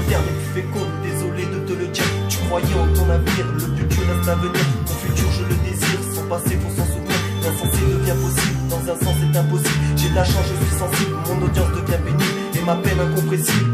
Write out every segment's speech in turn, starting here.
terre n'est plus féconde, désolé de te le dire. Tu croyais en ton avenir, le futur reste à venir. Mon futur je le désire, sans passé faut s'en souvenir. L'insensé devient possible, dans un sens c'est impossible. J'ai de la chance, je suis sensible, mon audience devient pénible et ma peine incompressible.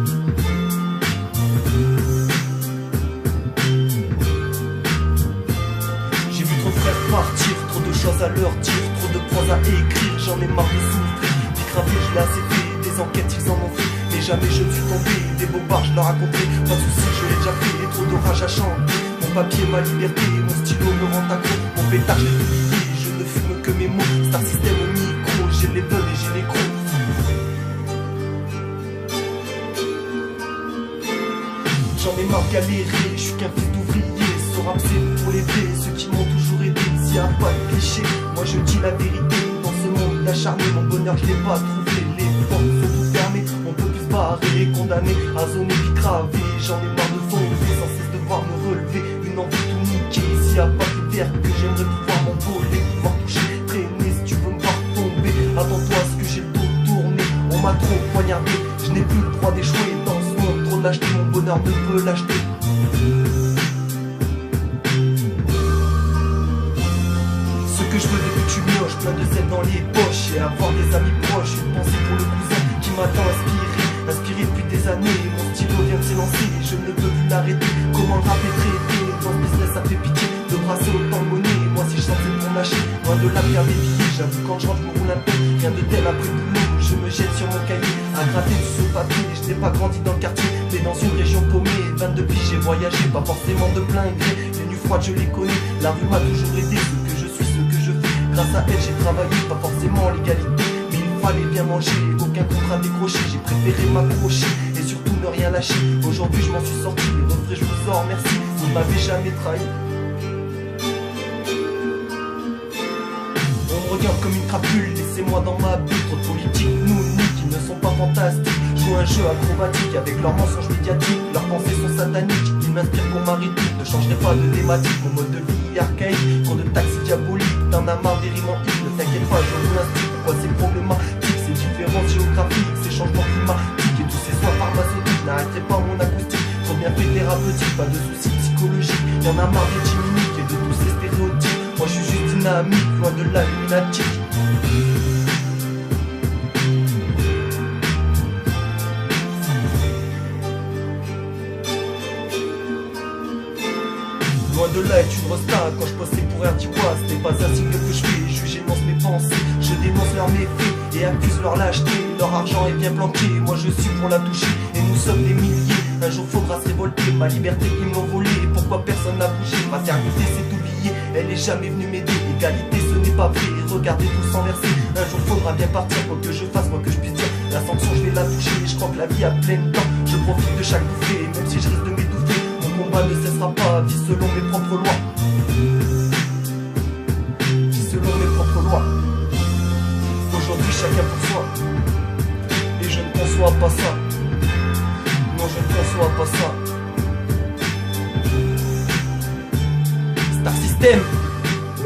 J'ai vu trop de frères partir, trop de choses à leur dire, trop de prose à écrire, j'en ai marre de souffrir. Des graviers je l'ai assez fait, des enquêtes ils en ont fait, mais jamais je ne suis tombé. Des bobards je leur racontais, pas de soucis je l'ai déjà fait. Et trop de rage à chanter, mon papier, ma liberté, mon stylo me rend accro. Mon pétard je l'ai oublié, je ne fume que mes mots. Star System au micro, j'ai les veulent et j'ai les crocs. J'en ai marre de galérer, je suis qu'un fils d'ouvrier. Ce rap c'est pour les vrais, ceux qui m'ont toujours aidé. S'il y a pas de cliché, moi je dis la vérité. Dans ce monde acharné, mon bonheur je l'ai pas trouvé. Les portes sont toutes fermées, on peut plus se barrer. Condamné à zoner puis craver. J'en ai marre de fonder, sans cesse devoir me relever. Une envie tout niquer, s'il y a pas de verre que j'aimerais pouvoir m'envoler. Pouvoir toucher, traîner si tu veux me voir tomber. Attends-toi à ce que j'ai le dos tourné. On m'a trop poignardé, je n'ai plus le droit d'échouer dans ce monde. Trop de lâcheté, mon bonheur ne peut l'acheter. Ce que je veux depuis que tu mioches, plein de zèle dans les poches. Et avoir des amis proches, une pensée pour le cousin qui m'a tant inspiré depuis des années. Mon stylo vient de s'élancer, je ne peux plus l'arrêter. Comment le rap est traité, dans ce business ça fait pitié de brasser autant de monnaie. Moi si je sentais pour lâcher, loin de là faire des billets. J'avoue quand je rentre je me roule un peu, rien de tel après le boulot. Je me jette sur mon cahier, à gratter tout ce papier. Je n'ai pas grandi dans le quartier, mais dans une région paumée. 22 piges j'ai voyagé, pas forcément de plein gré. Les nuits froides je les connais, la rue m'a toujours aidé. Ce que je suis, ce que je fais, grâce à elle j'ai travaillé. Pas forcément en légalité, mais il fallait bien manger. Aucun contrat décroché, j'ai préféré m'accrocher et surtout ne rien lâcher. Aujourd'hui je m'en suis sorti, les refrains je vous en remercie. Vous ne m'avez jamais trahi. On me regarde comme une crapule, laissez-moi dans ma bulle. Trop de politiques, nous, qui ne sont pas fantastiques. Jouent un jeu acrobatique avec leurs mensonges médiatiques. Leurs pensées sont sataniques, ils m'inspirent pour ma rythmique. Ne changerai pas de thématique, mon mode de vie archaïque. Trop de taxis diaboliques, t'en as marre des rimes en hic. Ne t'inquiète pas, je roule un style, pourquoi c'est problématique. Ces différences géographiques, ces changements climatiques et tous ces soins pharmaceutiques n'arrêteraient pas mon acoustique. Trop bien fait thérapeutique, pas de soucis psychologiques. Y'en a marre des chimiques et de tous ces stéréotypes. Moi je suis juste dynamique, loin de la lunatique. Loin de là est une resta, quand je postais pour RD, c'était pas un signe que je fais. J'énonce mes pensées, je dénonce leurs méfaits et accuse leur lâcheté. Leur argent est bien planqué, moi je suis pour la toucher. Et nous sommes des milliers, un jour faudra se révolter. Ma liberté ils m'ont volé, pourquoi personne n'a bougé. Maternité c'est oublié, elle est jamais venue m'aider. Égalité ce n'est pas vrai, regardez tout s'enverser. Un jour faudra bien partir, quoi que je fasse, quoi que je puisse dire. La sanction je vais la toucher, je crois que la vie a plein de temps. Je profite de chaque bouffée, même si je risque de m'étouffer. Mon combat ne cessera pas, vie selon mes propres lois. Vie selon mes propres lois. Aujourd'hui chacun pour soi. Et je ne conçois pas ça. Non je ne conçois pas ça. Star System.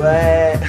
Ouais.